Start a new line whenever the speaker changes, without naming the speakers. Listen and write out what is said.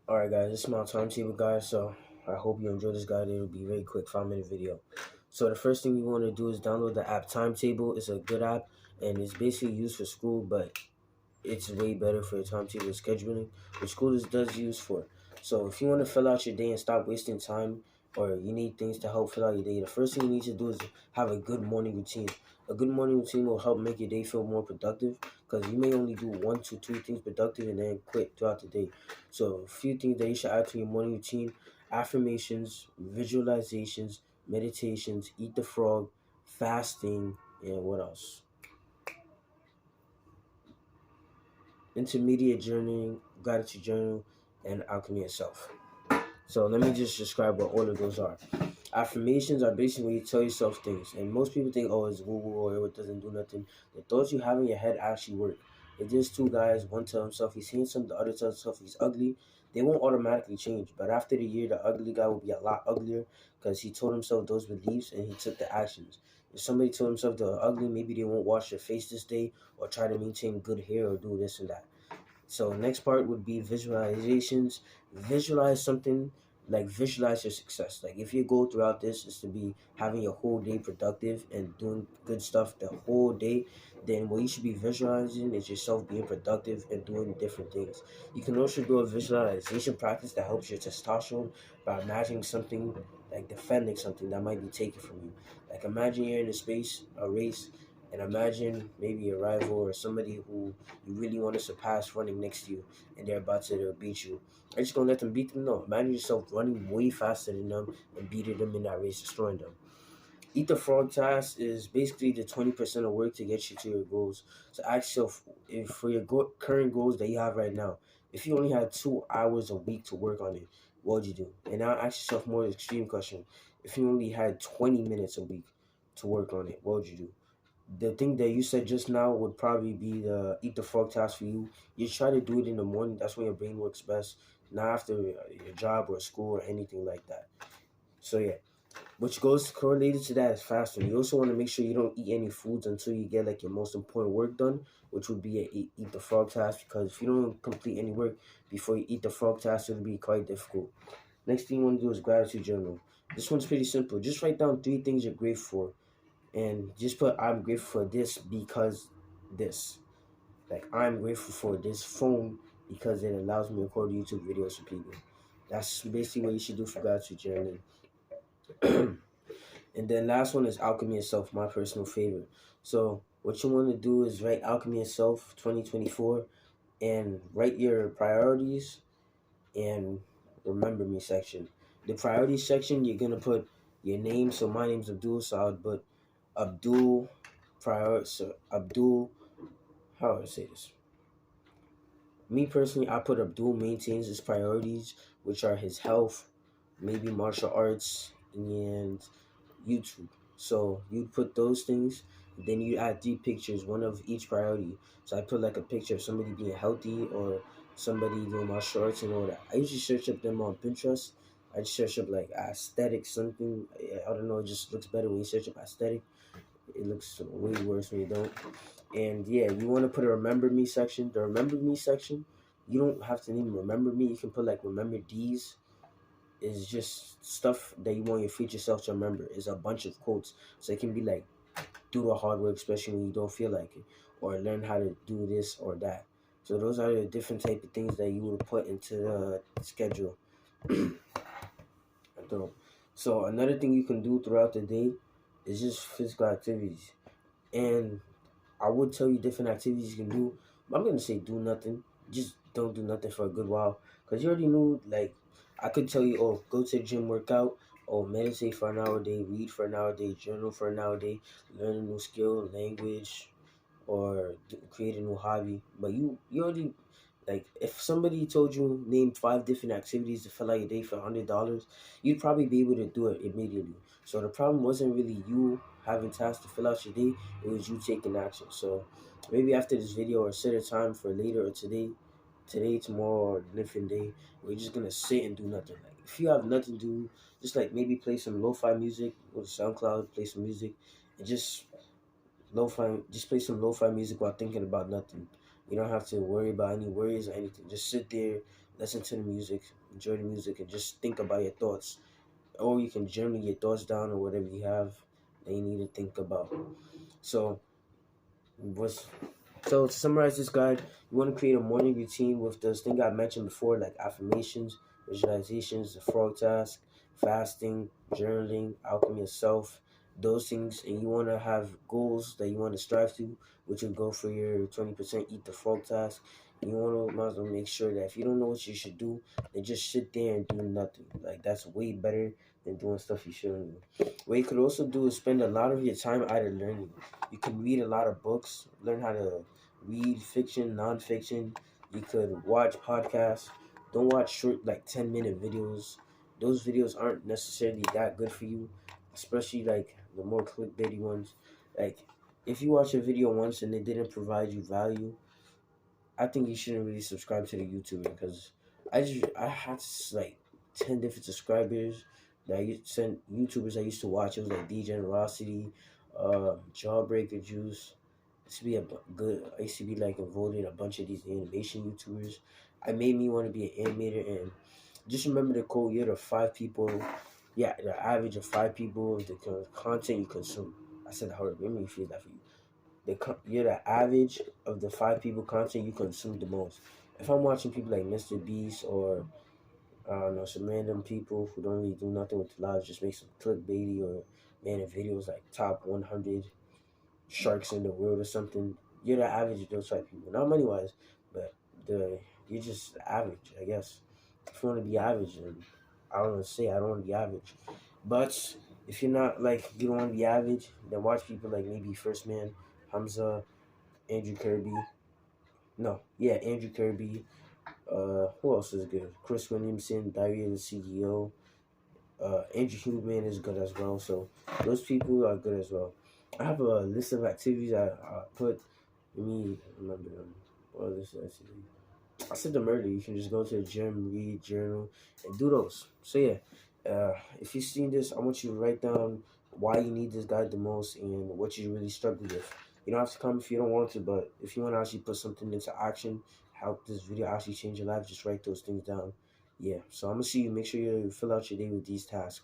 Alright guys, this is my timetable guys, so I hope you enjoy this guide. It'll be very quick, 5-minute video. So the first thing you want to do is download the app Timetable. It's a good app and it's basically used for school, but it's way better for timetable scheduling, which school does use for. So if you want to fill out your day and stop wasting time, or you need things to help fill out your day, the first thing you need to do is have a good morning routine. A good morning routine will help make your day feel more productive because you may only do 1 to 3 things productive and then quit throughout the day. So a few things that you should add to your morning routine: affirmations, visualizations, meditations, eat the frog, fasting, and what else? Intermediate journaling, gratitude journal, and alchemy itself. So let me just describe what all of those are. Affirmations are basically when you tell yourself things, and most people think, oh, it's woo woo or it doesn't do nothing. The thoughts you have in your head actually work. If there's two guys, one tells himself he's handsome, the other tells himself he's ugly, they won't automatically change. But after the year, the ugly guy will be a lot uglier because he told himself those beliefs and he took the actions. If somebody told himself they're ugly, maybe they won't wash their face this day or try to maintain good hair or do this and that. So next part would be visualizations. Visualize something, like visualize your success. Like if your goal throughout this is to be having your whole day productive and doing good stuff the whole day, then what you should be visualizing is yourself being productive and doing different things. You can also do a visualization practice that helps your testosterone by imagining something, like defending something that might be taken from you. Like imagine you're in a race, and imagine maybe a rival or somebody who you really want to surpass running next to you, and they're about to beat you. Are you just gonna let them beat them? No. Imagine yourself running way faster than them and beating them in that race, destroying them. Eat the frog task is basically the 20% of work to get you to your goals. So ask yourself, if for your current goals that you have right now, if you only had 2 hours a week to work on it, what would you do? And now ask yourself more extreme question. If you only had 20 minutes a week to work on it, what would you do? The thing that you said just now would probably be the eat the frog task for you. You try to do it in the morning. That's when your brain works best, not after your job or school or anything like that. So yeah, which goes correlated to that is fasting. You also want to make sure you don't eat any foods until you get like your most important work done, which would be a eat the frog task. Because if you don't complete any work before you eat the frog task, it'll be quite difficult. Next thing you want to do is gratitude journal. This one's pretty simple. Just write down 3 things you're grateful for and just put I'm grateful for this because this. Like I'm grateful for this phone because it allows me to record YouTube videos for people. That's basically what you should do for gratitude journaling. And then last one is alchemy itself, my personal favorite. So what you want to do is write alchemy itself 2024 and write your priorities and remember me section. The priorities section, you're gonna put your name. So my name's Abdul, so I would put Abdul so Abdul, how do I say this? Me personally, I put Abdul maintains his priorities, which are his health, maybe martial arts, and YouTube. So you put those things, then you add 3 pictures, one of each priority. So I put like a picture of somebody being healthy or somebody doing martial arts and all that. I usually search up them on Pinterest. I just search up like aesthetic something. I don't know. It just looks better when you search up aesthetic. It looks way worse when you don't. And yeah, you want to put a remember me section. The remember me section, you don't have to even remember me. You can put like remember these. Is just stuff that you want your future self to remember. It's a bunch of quotes. So it can be like do the hard work, especially when you don't feel like it, or learn how to do this or that. So those are the different type of things that you would put into the schedule. So another thing you can do throughout the day is just physical activities. And I would tell you different activities you can do. But I'm gonna say do nothing. Just don't do nothing for a good while, cause you already knew. Like I could tell you, oh, go to the gym, work out, or meditate for an hour a day, read for an hour a day, journal for an hour a day, learn a new skill, language, or create a new hobby. But you already, like if somebody told you name 5 different activities to fill out your day for $100, you'd probably be able to do it immediately. So the problem wasn't really you having tasks to fill out your day, it was you taking action. So maybe after this video or set a time for later or today, tomorrow, or a different day, we're just gonna sit and do nothing. Like if you have nothing to do, just like maybe play some lo-fi music, go to SoundCloud, play some music, and just play some lo-fi music while thinking about nothing. You don't have to worry about any worries or anything. Just sit there listen to the music, enjoy the music, and just think about your thoughts. Or you can journal your thoughts down or whatever you have that you need to think about. So, what's so to summarize this guide, you want to create a morning routine with those things I mentioned before, like affirmations, visualizations, the frog task, fasting, journaling, alchemy of self, those things, and you want to have goals that you want to strive to, which will go for your 20% eat the frog task. You want to might as well make sure that if you don't know what you should do, then just sit there and do nothing. Like that's way better than doing stuff you shouldn't do. What you could also do is spend a lot of your time either learning. You can read a lot of books, learn how to read fiction, nonfiction. You could watch podcasts. Don't watch short, like 10-minute videos. Those videos aren't necessarily that good for you, especially like the more clickbaity ones. Like, if you watch a video once and it didn't provide you value, I think you shouldn't really subscribe to the YouTuber because I had like 10 different subscribers that I sent YouTubers I used to watch. It was like D Generosity, Jawbreaker Juice. Used to be a good. I used to be like involved in a bunch of these animation YouTubers. I made me want to be an animator, and just remember the quote: "You're the five people, yeah, the average of five people of the content you consume." I said, "How let me feel that for you." You're the average of the five people content you consume the most. If I'm watching people like Mr. Beast or I don't know some random people who don't really do nothing with their lives, just make some clickbaity or man videos like top 100 sharks in the world or something, you're the average of those type of people. Not money wise, but the you're just average, I guess. If you want to be average, and I don't want to say I don't want to be average, but if you're not like you don't want to be average, then watch people like maybe First Man, Hamza, Andrew Kirby. No, yeah, Andrew Kirby. Who else is good? Chris Williamson, Diary of the CEO. Andrew Huberman is good as well. So those people are good as well. I have a list of activities I put. Let me remember them. What is this? I said them earlier. You can just go to the gym, read, journal, and do those. So yeah, if you've seen this, I want you to write down why you need this guide the most and what you really struggle with. You don't have to come if you don't want to, but if you want to actually put something into action, help this video actually change your life, just write those things down. Yeah, so I'm gonna see you. Make sure you fill out your day with these tasks.